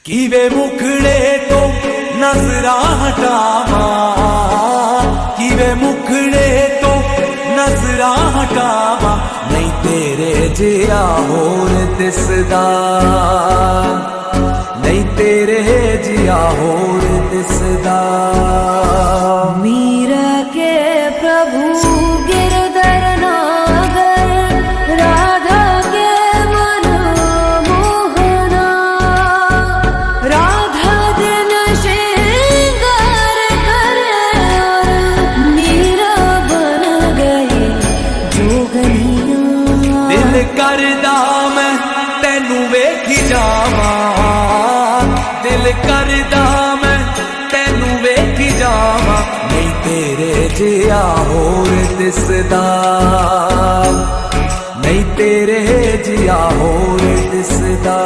किवे मुखड़े तो नजरा हटावा, किवे मुखड़े तो नजरा हटावा, नहीं तेरे जिया होर दिसदा, नहीं तेरे जिया होर दिसदा। मीरा के प्रभु गिरधर नागर, राधा के मन मोहना, राधा दिन श्रृंगार करे और मीरा बन गई जोगनिया। दिल करदा मैं तैनू वेखी जावा, दिल करदा मैं तैनू वेखी जावा, नहीं तेरे जिया होर दिसदा, नहीं तेरे जिया होर दिसदा।